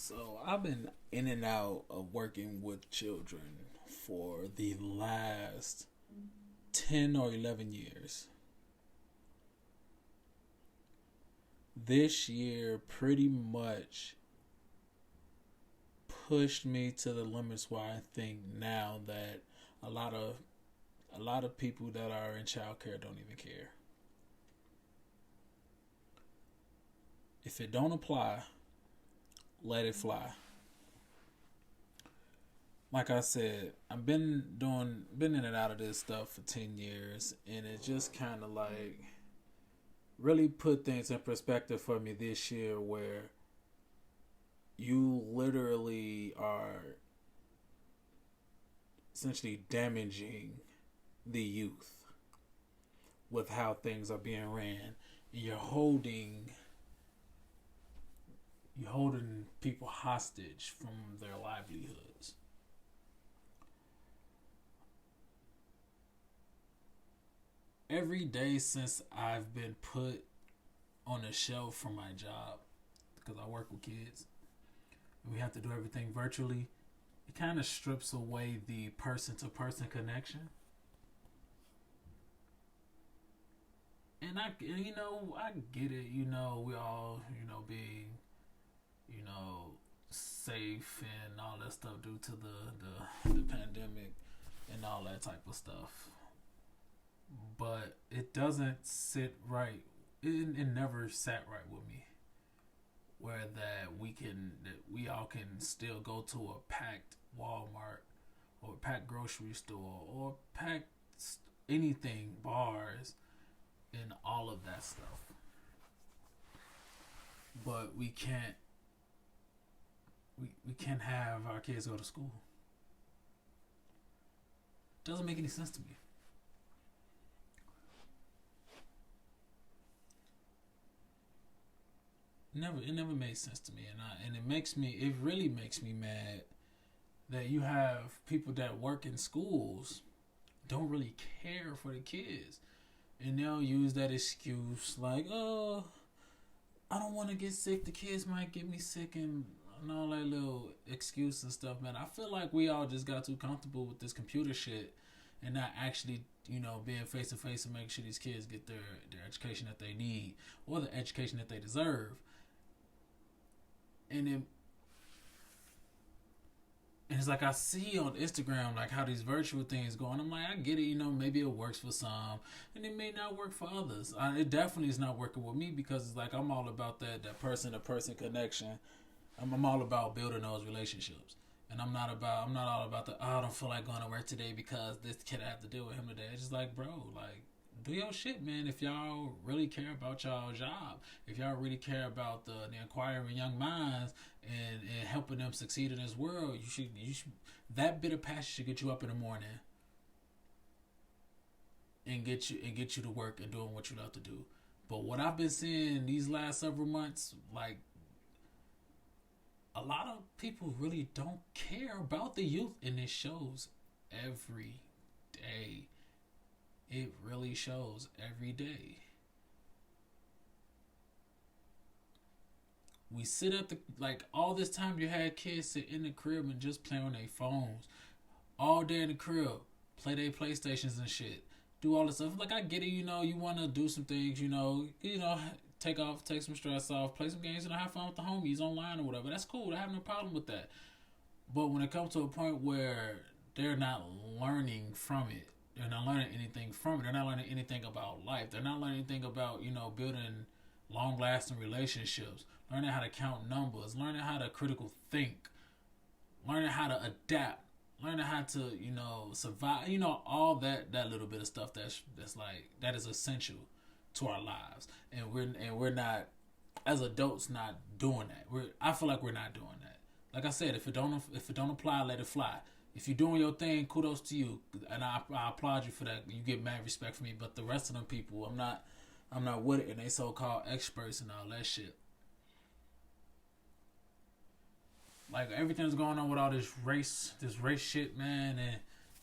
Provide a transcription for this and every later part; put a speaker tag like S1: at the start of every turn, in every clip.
S1: So I've been in and out of working with children for the last 10 or 11 years. This year pretty much pushed me to the limits where I think now that a lot of a lot of people that are in childcare don't even care. If it don't apply, let it fly. Like I said, I've been in and out of this stuff for 10 years, and it just kind of like really put things in perspective for me this year, where you literally are essentially damaging the youth with how things are being ran, and you're holding people hostage from their livelihoods. Every day since I've been put on a shelf for my job, because I work with kids and we have to do everything virtually, it kind of strips away the person to person connection. And I get it. We all, being, you know, safe and all that stuff due to the pandemic and all that type of stuff. But it doesn't sit right. It never sat right with me. Where that we all can still go to a packed Walmart or a packed grocery store or packed anything, bars, and all of that stuff. But we can't have our kids go to school. Doesn't make any sense to me. It never made sense to me, and it really makes me mad that you have people that work in schools don't really care for the kids, and they'll use that excuse like, oh, I don't want to get sick. The kids might get me sick, and all that little excuse and stuff. Man, I feel like we all just got too comfortable with this computer shit and not actually, being face to face and make sure these kids get their education that they need or the education that they deserve. And it, and it's like I see on Instagram like how these virtual things go, and I'm like, I get it, maybe it works for some, and it may not work for others. It definitely is not working with me because it's like I'm all about that person to person connection. I'm all about building those relationships, and I'm not all about I don't feel like going to work today because this kid I have to deal with him today. It's just like, bro, like, do your shit, man. If y'all really care about y'all job, if y'all really care about the inquiring young minds and helping them succeed in this world, you should that bit of passion should get you up in the morning and get you to work and doing what you love to do. But what I've been seeing these last several months, like, a lot of people really don't care about the youth, and it shows every day. It really shows every day. We sit at the like all this time you had kids sit in the crib and just play on their phones all day in the crib, play their PlayStations and shit, do all this stuff. Like I get it, you want to do some things, take some stress off, play some games, and have fun with the homies online or whatever. That's cool. I have no problem with that. But when it comes to a point where they're not learning from it, they're not learning anything from it. They're not learning anything about life. They're not learning anything about, building long lasting relationships, learning how to count numbers, learning how to critical think, learning how to adapt, learning how to, survive, all that little bit of stuff that's like that is essential to our lives. And we're not, as adults, not doing that. I feel like we're not doing that. Like I said, if it don't apply, let it fly. If you're doing your thing, kudos to you, and I applaud you for that. You get mad respect for me, but the rest of them people, I'm not with it, and they so-called experts and all that shit. Like everything that's going on with all this race shit, man, and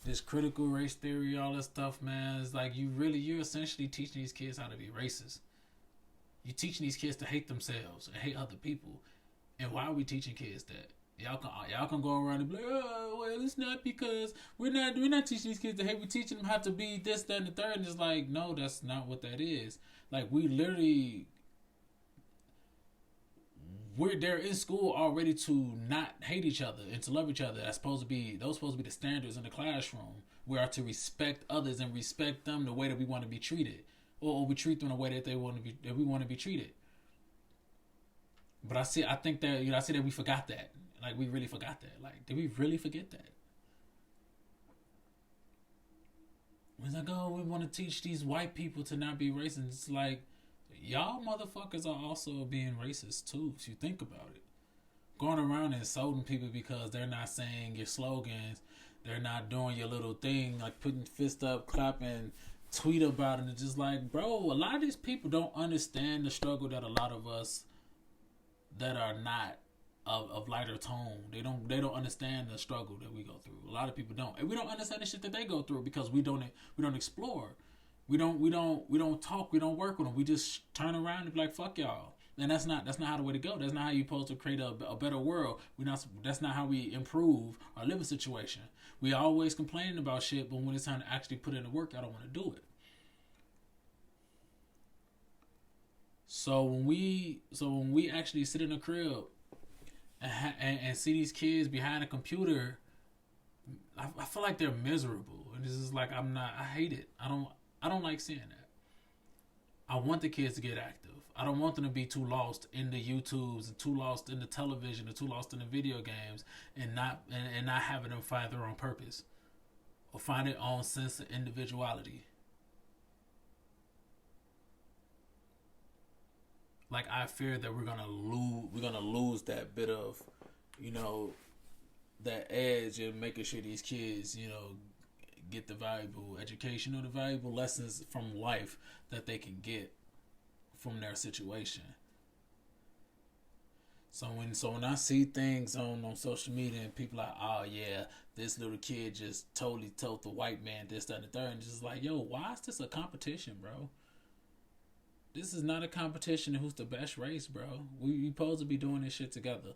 S1: this critical race theory, all that stuff, man. It's like you're essentially teaching these kids how to be racist. You're teaching these kids to hate themselves and hate other people, And why are we teaching kids that? Y'all can go around and be like, oh, well, it's not because we're not teaching these kids to hate. We're teaching them how to be this, that, and the third. And it's like, no, that's not what that is. Like, we literally, we're there in school already to not hate each other and to love each other. Those supposed to be the standards in the classroom. We are to respect others and respect them the way that we want to be treated, or we treat them the way that we want to be treated. But I think that I see that we forgot that. Like, we really forgot that. Like, did we really forget that? It's like, oh, we want to teach these white people to not be racist. It's like, y'all motherfuckers are also being racist too, if you think about it. Going around and insulting people because they're not saying your slogans, they're not doing your little thing, like putting fist up, clapping, tweet about it. It's just like, bro, a lot of these people don't understand the struggle that a lot of us that are not of lighter tone. They don't understand the struggle that we go through. A lot of people don't. And we don't understand the shit that they go through because we don't explore. We don't talk, we don't work with them. We just turn around and be like, fuck y'all. And that's not how the way to go. That's not how you're supposed to create a better world. That's not how we improve our living situation. We always complaining about shit, but when it's time to actually put in the work, I don't want to do it. So when we actually sit in a crib and see these kids behind a computer, I feel like they're miserable. And this is like, I hate it. I don't like seeing that. I want the kids to get active. I don't want them to be too lost in the YouTubes and too lost in the television and too lost in the video games and not having them find their own purpose or find their own sense of individuality. Like, I fear that we're gonna lose that bit of, you know, that edge and making sure these kids, get the valuable education or the valuable lessons from life that they can get from their situation. So when I see things on social media and people like, oh yeah, this little kid just totally told the white man this, that, and the third, and just like, yo, why is this a competition, bro? This is not a competition of who's the best race, bro. We supposed to be doing this shit together.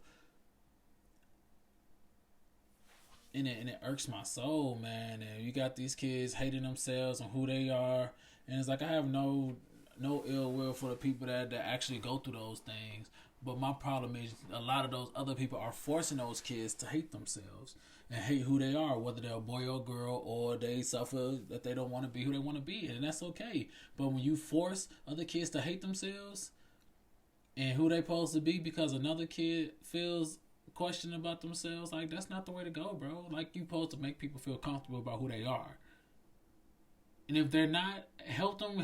S1: And it irks my soul, man. And you got these kids hating themselves on who they are, and it's like, I have no ill will for the people that actually go through those things. But my problem is a lot of those other people are forcing those kids to hate themselves and hate who they are, whether they're a boy or girl, or they suffer that they don't want to be who they want to be, and that's okay. But when you force other kids to hate themselves and who they supposed to be because another kid feels question about themselves, like, that's not the way to go, bro. Like, you supposed to make people feel comfortable about who they are. And if they're not, help them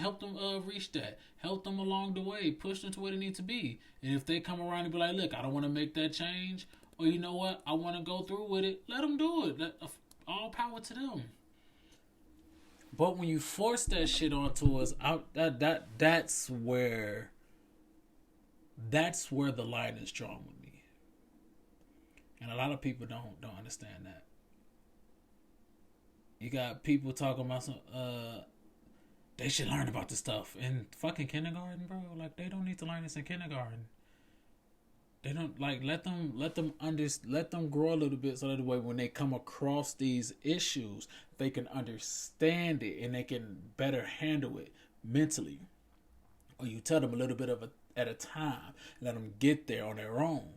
S1: reach that. Help them along the way. Push them to where they need to be. And if they come around and be like, look, I don't want to make that change, or you know what, I want to go through with it, let them do it. All power to them. But when you force that shit onto us, that's where the line is drawn with me. And a lot of people don't understand that. You got people talking about they should learn about this stuff in fucking kindergarten, bro. Like, they don't need to learn this in kindergarten. They don't, like, let them grow a little bit so that way when they come across these issues, they can understand it and they can better handle it mentally. Or you tell them a little bit at a time, let them get there on their own.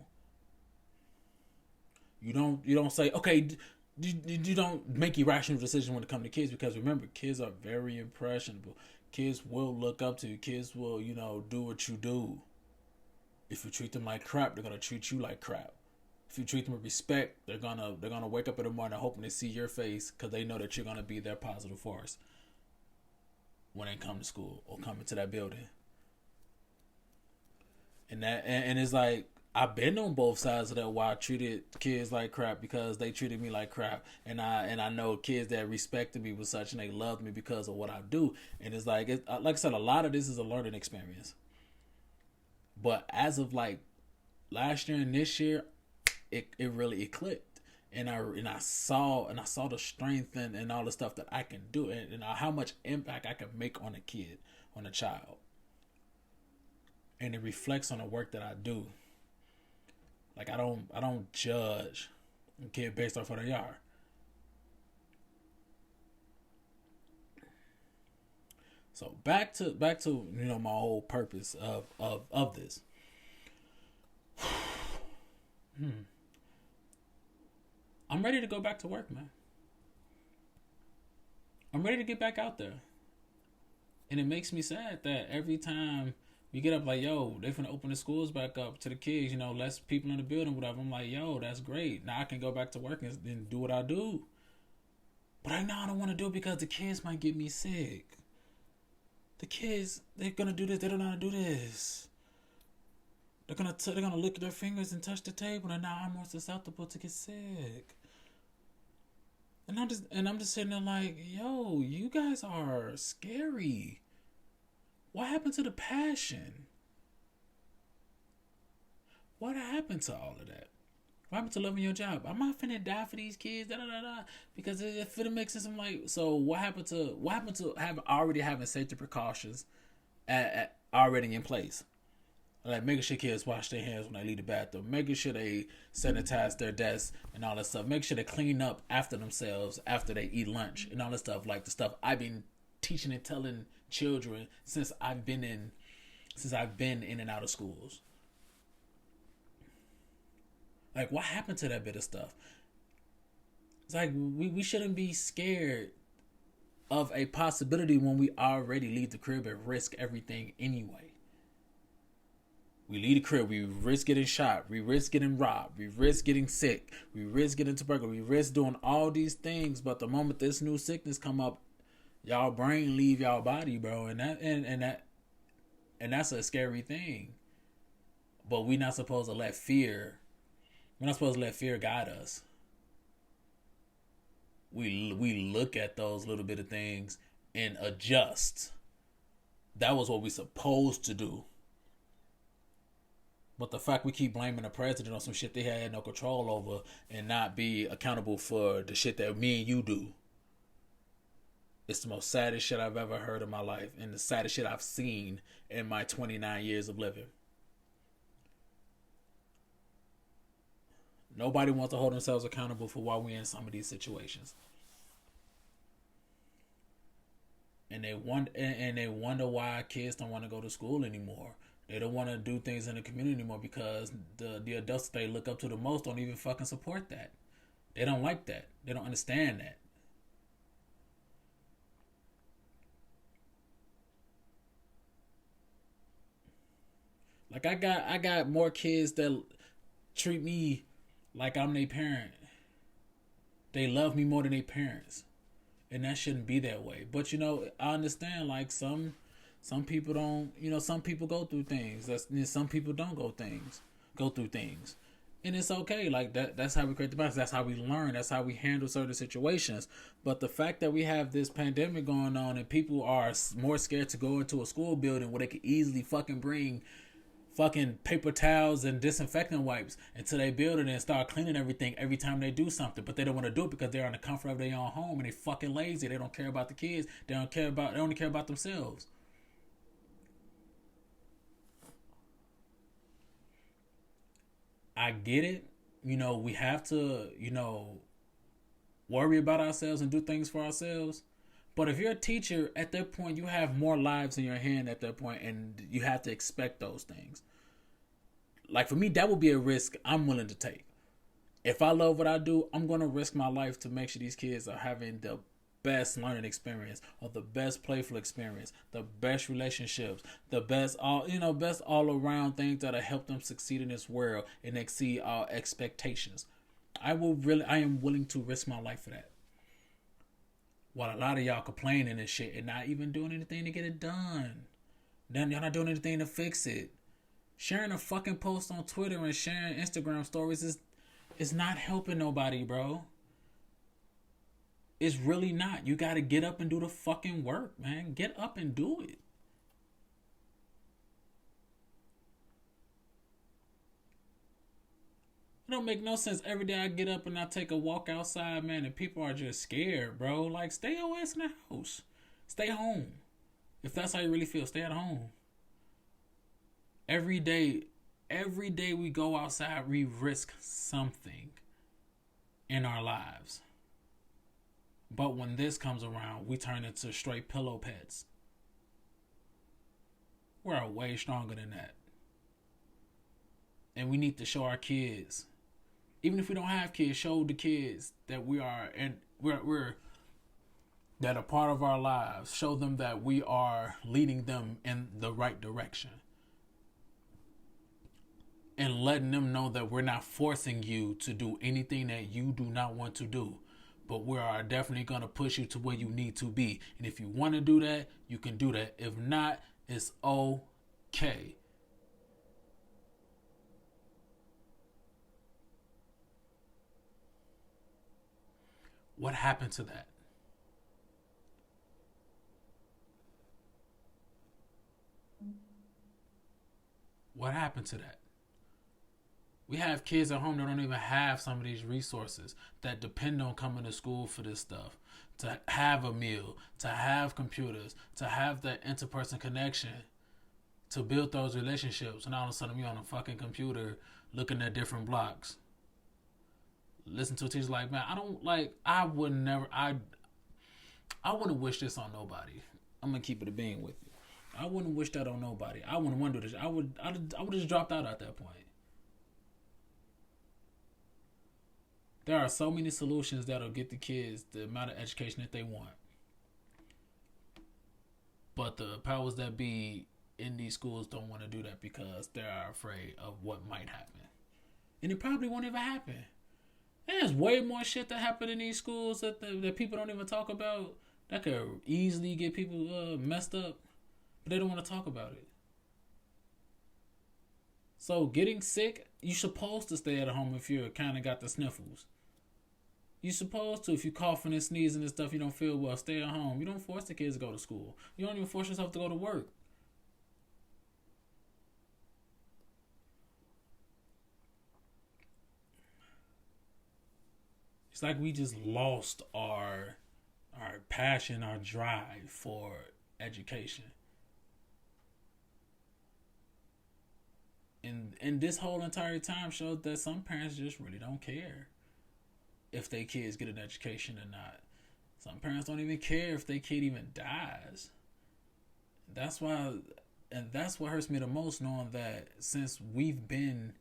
S1: You don't say, okay, you don't make irrational decisions when it comes to kids, because remember, kids are very impressionable. Kids will look up to you. Kids will, do what you do. If you treat them like crap, they're gonna treat you like crap. If you treat them with respect, they're gonna wake up in the morning hoping to see your face because they know that you're gonna be their positive force when they come to school or come into that building. And it's like, I've been on both sides of that where I treated kids like crap because they treated me like crap, and I know kids that respected me with such and they loved me because of what I do. And it's like I said, a lot of this is a learning experience. But as of like last year and this year, it really clicked, and I saw the strength and all the stuff that I can do, and how much impact I can make on a kid, on a child, and it reflects on the work that I do. Like I don't judge a kid based off of their yard. So back to my whole purpose of this. I'm ready to go back to work, man. I'm ready to get back out there. And it makes me sad that every time we get up like, yo, they finna open the schools back up to the kids, less people in the building, whatever. I'm like, yo, that's great. Now I can go back to work and do what I do. But right now I don't want to do it because the kids might get me sick. The kids, they're gonna do this. They don't know how to do this. They're gonna lick their fingers and touch the table, and now I'm more susceptible to get sick. And I'm just sitting there like, yo, you guys are scary. What happened to the passion? What happened to all of that? What happened to loving your job? I'm not finna die for these kids, da da da da. Because if it makes sense, I'm like, so what happened to having safety precautions already in place? Like making sure kids wash their hands when they leave the bathroom, making sure they sanitize their desks and all that stuff, make sure they clean up after themselves after they eat lunch and all that stuff, like the stuff I've been teaching and telling children since I've been in and out of schools. Like, what happened to that bit of stuff? It's like we shouldn't be scared of a possibility when we already leave the crib and risk everything anyway. We leave the crib, we risk getting shot, we risk getting robbed, we risk getting sick, we risk getting tuberculosis, we risk doing all these things. But the moment this new sickness come up, y'all brain leave y'all body, bro, and that's a scary thing. But we're not supposed to let fear guide us. We look at those little bit of things and adjust. That was what we supposed to do. But the fact we keep blaming the president on some shit they had no control over and not be accountable for the shit that me and you do. It's the most saddest shit I've ever heard in my life and the saddest shit I've seen in my 29 years of living. Nobody wants to hold themselves accountable for why we're in some of these situations. And they wonder why kids don't want to go to school anymore. They don't want to do things in the community anymore because the adults they look up to the most don't even fucking support that. They don't like that. They don't understand that. Like I got more kids that treat me like I'm their parent. They love me more than their parents. And that shouldn't be that way. But I understand like some people don't, some people go through things. Some people don't go through things. And it's okay. Like that's how we create the balance. That's how we learn. That's how we handle certain situations. But the fact that we have this pandemic going on and people are more scared to go into a school building where they could easily fucking bring fucking paper towels and disinfectant wipes into their building and start cleaning everything every time they do something, but they don't want to do it because they're in the comfort of their own home and they fucking lazy. They don't care about the kids. They only care about themselves. I get it. We have to, worry about ourselves and do things for ourselves. But if you're a teacher, at that point, you have more lives in your hand at that point, and you have to expect those things. Like for me, that would be a risk I'm willing to take. If I love what I do, I'm going to risk my life to make sure these kids are having the best learning experience or the best playful experience, the best relationships, the best all around things that'll help them succeed in this world and exceed our expectations. I am willing to risk my life for that. While a lot of y'all complaining and shit and not even doing anything to get it done. Then y'all not doing anything to fix it. Sharing a fucking post on Twitter and sharing Instagram stories is not helping nobody, bro. It's really not. You gotta get up and do the fucking work, man. Get up and do it. It don't make no sense. Every day I get up and I take a walk outside, man, and people are just scared, bro. Like, stay your ass in the house. Stay home. If that's how you really feel, stay at home. Every day, every day we go outside, we risk something in our lives. But when this comes around, we turn into straight pillow pets. We're way stronger than that. And we need to show our kids, even if we don't have kids, show the kids that we are, and we're that a part of our lives. Show them that we are leading them in the right direction. And letting them know that we're not forcing you to do anything that you do not want to do. But we are definitely going to push you to where you need to be. And if you want to do that, you can do that. If not, it's okay. What happened to that? What happened to that? We have kids at home that don't even have some of these resources, that depend on coming to school for this stuff, to have a meal, to have computers, to have that interperson connection, to build those relationships. And all of a sudden, we on a fucking computer looking at different blocks. Listen to a teacher like, man, I would never, I wouldn't wish this on nobody. I'm gonna keep it a being with you. I wouldn't wish that on nobody. I wouldn't want to do this. I would just dropped out at that point. There are so many solutions that'll get the kids the amount of education that they want. But the powers that be in these schools don't want to do that because they're afraid of what might happen. And it probably won't even happen. There's way more shit that happen in these schools that people don't even talk about, that could easily get people messed up, but they don't want to talk about it. So getting sick, you're supposed to stay at home if you kind of got the sniffles. You're supposed to, if you coughing and sneezing and stuff, you don't feel well, stay at home. You don't force the kids to go to school. You don't even force yourself to go to work. It's like we just lost our passion, our drive for education. And this whole entire time shows that some parents just really don't care if their kids get an education or not. Some parents don't even care if their kid even dies. That's why, and that's what hurts me the most, knowing that since we've been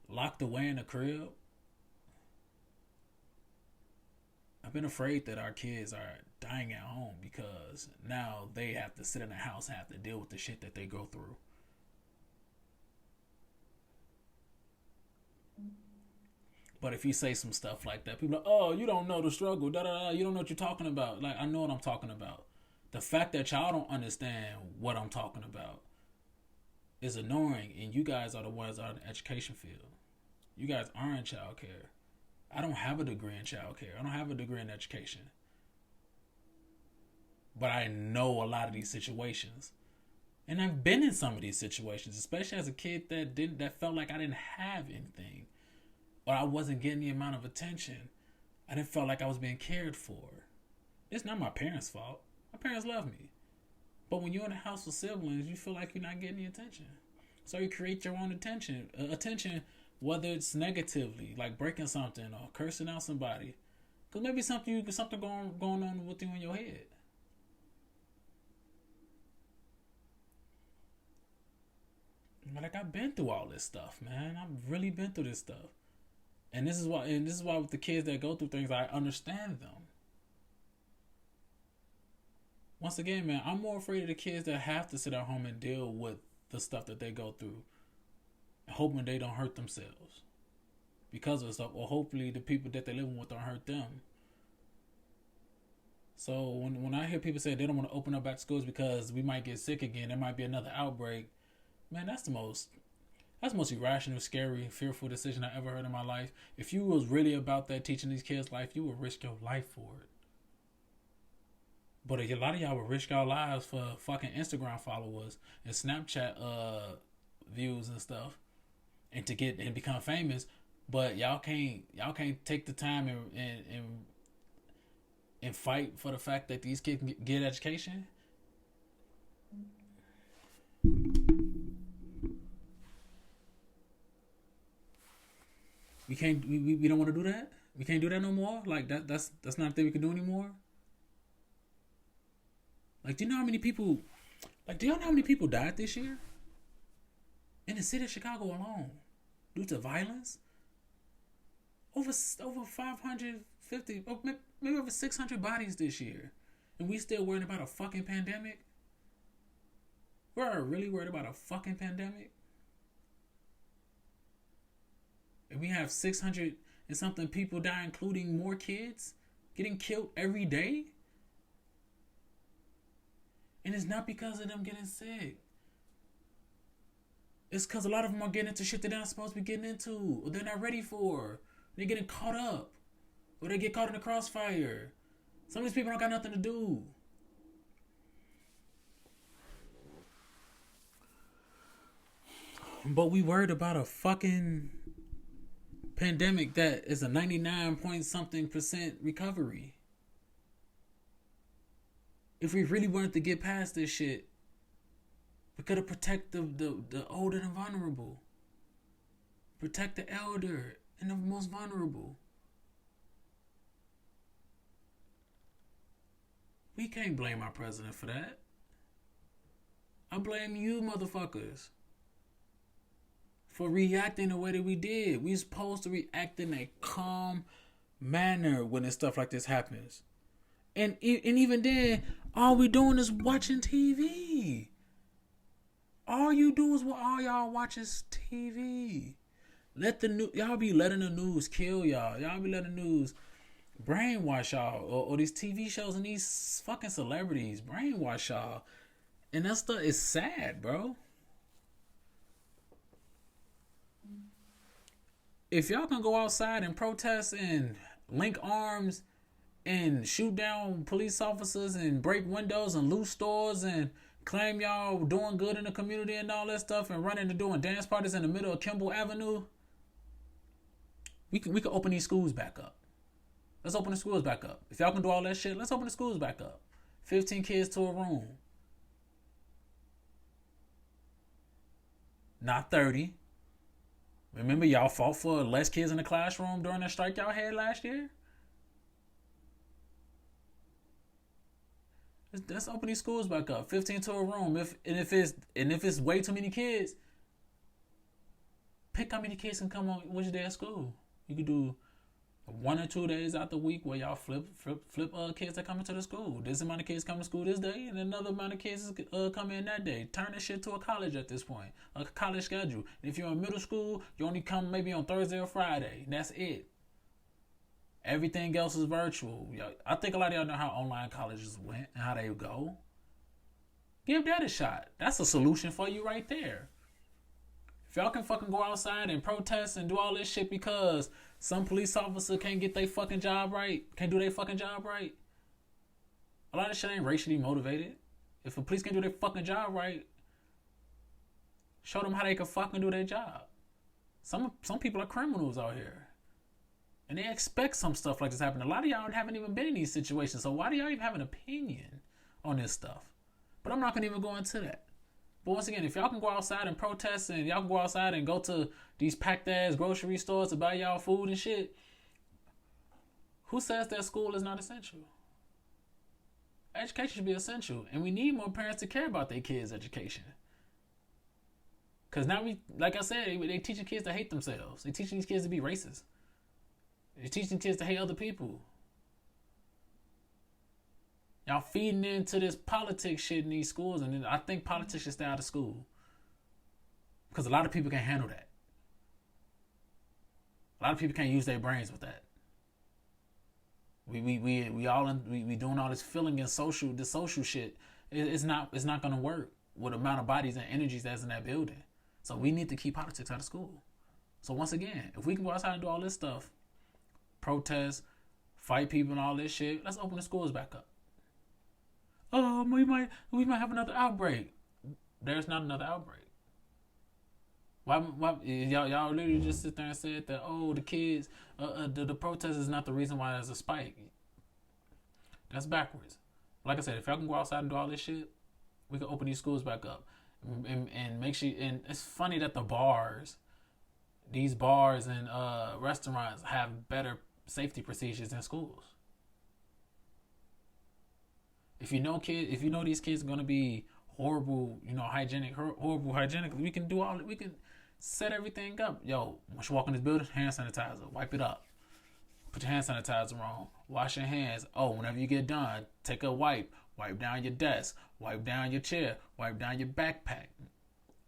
S1: locked away in a crib, I've been afraid that our kids are dying at home because now they have to sit in the house and have to deal with the shit that they go through. But if you say some stuff like that, people are like, oh, you don't know the struggle, da da da, you don't know what you're talking about. Like, I know what I'm talking about. The fact that y'all don't understand what I'm talking about is annoying, and you guys are the ones that are in the education field. You guys are in childcare. I don't have a degree in childcare. I don't have a degree in education. But I know a lot of these situations. And I've been in some of these situations, especially as a kid that felt like I didn't have anything. Or I wasn't getting the amount of attention. I didn't feel like I was being cared for. It's not my parents' fault. My parents love me. But when you're in a house with siblings, you feel like you're not getting the attention. So you create your own attention. Attention, whether it's negatively, like breaking something or cursing out somebody. Because maybe something going on with you in your head. Like, I've been through all this stuff, man. I've really been through this stuff. And this is why with the kids that go through things, I understand them. Once again, man, I'm more afraid of the kids that have to sit at home and deal with the stuff that they go through, hoping they don't hurt themselves because of stuff, or hopefully the people that they're living with don't hurt them. So when I hear people say they don't want to open up back to schools because we might get sick again, there might be another outbreak, man, that's the most irrational, scary, fearful decision I ever heard in my life. If you was really about that, teaching these kids life, you would risk your life for it. But a lot of y'all would risk your lives for fucking Instagram followers and Snapchat views and stuff, and to get and become famous. But y'all can't take the time and fight for the fact that these kids can get education. can't. We don't want to do that. We can't do that no more. Like that's not a thing we can do anymore. Like, do you know how many people? Like, do y'all know how many people died this year in the city of Chicago alone due to violence? Over 550, maybe over 600 bodies this year, and we still worried about a fucking pandemic. We're really worried about a fucking pandemic, and we have 600 and something people die, including more kids getting killed every day. And it's not because of them getting sick. It's because a lot of them are getting into shit they're not supposed to be getting into, or they're not ready for. They're getting caught up, or they get caught in the crossfire. Some of these people don't got nothing to do. But we worried about a fucking pandemic that is a 99 point something % recovery. If we really wanted to get past this shit, we could have protected the old and vulnerable. Protect the elder and the most vulnerable. We can't blame our president for that. I blame you motherfuckers for reacting the way that we did. We supposed to react in a calm manner when stuff like this happens. And even then, all we doing is watching TV. All you do is what all y'all watch is TV. Y'all be letting the news kill y'all. Y'all be letting the news brainwash y'all. Or these TV shows and these fucking celebrities brainwash y'all. And that stuff is sad, bro. If y'all can go outside and protest and link arms and shoot down police officers and break windows and loot stores and claim y'all doing good in the community and all that stuff and running and doing dance parties in the middle of Kimball Avenue, we can open these schools back up. Let's open the schools back up. If y'all can do all that shit, let's open the schools back up. 15 kids to a room. Not 30. Remember, y'all fought for less kids in the classroom during that strike y'all had last year? Let's open these schools back up. 15 to a room. If it's way too many kids, pick how many kids can come on which day of school. You could do 1 or 2 days out the week where y'all flip kids that come into the school. This amount of kids come to school this day, and another amount of kids come in that day. Turn this shit to a college at this point, a college schedule. And if you're in middle school, you only come maybe on Thursday or Friday. That's it. Everything else is virtual. I think a lot of y'all know how online colleges went and how they go. Give that a shot. That's a solution for you right there. If y'all can fucking go outside and protest and do all this shit because some police officer can't get their fucking job right, can't do their fucking job right, a lot of shit ain't racially motivated. If the police can't do their fucking job right, show them how they can fucking do their job. Some people are criminals out here. And they expect some stuff like this to happen. A lot of y'all haven't even been in these situations. So why do y'all even have an opinion on this stuff? But I'm not going to even go into that. But once again, if y'all can go outside and protest and y'all can go outside and go to these packed ass grocery stores to buy y'all food and shit, who says that school is not essential? Education should be essential. And we need more parents to care about their kids' education. Because now like I said, they teaching kids to hate themselves. They teaching these kids to be racist. They're teaching kids to hate other people. Y'all feeding into this politics shit in these schools, and I think politics should stay out of school. Because a lot of people can't handle that. A lot of people can't use their brains with that. We doing all this feeling and this social shit. It's not gonna work with the amount of bodies and energies that's in that building. So we need to keep politics out of school. So once again, if we can go outside and do all this stuff, protest, fight people and all this shit, let's open the schools back up. Oh, we might have another outbreak. There's not another outbreak. Why y'all literally just sit there and said that, oh, the kids, the protest is not the reason why there's a spike. That's backwards. Like I said, if y'all can go outside and do all this shit, we can open these schools back up and make sure. And it's funny that the bars these bars and restaurants have better safety procedures than schools. If you know these kids are gonna be horrible, horrible hygienic, we can set everything up. Yo, once you walk in this building, hand sanitizer, wipe it up. Put your hand sanitizer on. Wash your hands. Oh, whenever you get done, take a wipe down your desk, wipe down your chair, wipe down your backpack.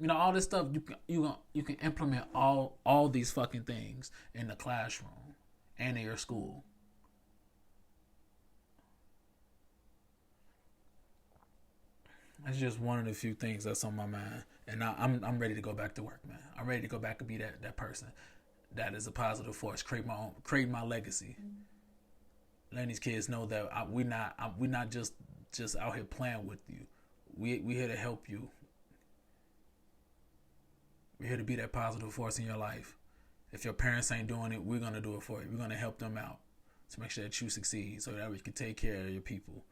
S1: All this stuff you can implement all these fucking things in the classroom and in your school. That's just one of the few things that's on my mind, and I'm ready to go back to work, man. I'm ready to go back and be that person that is a positive force, create my legacy, letting these kids know that we not just out here playing with you. We here to help you. We're here to be that positive force in your life. If your parents ain't doing it, we're gonna do it for you. We're gonna help them out to make sure that you succeed, so that we can take care of your people.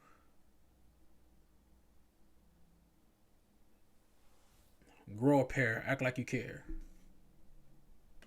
S1: Grow a pair. Act like you care.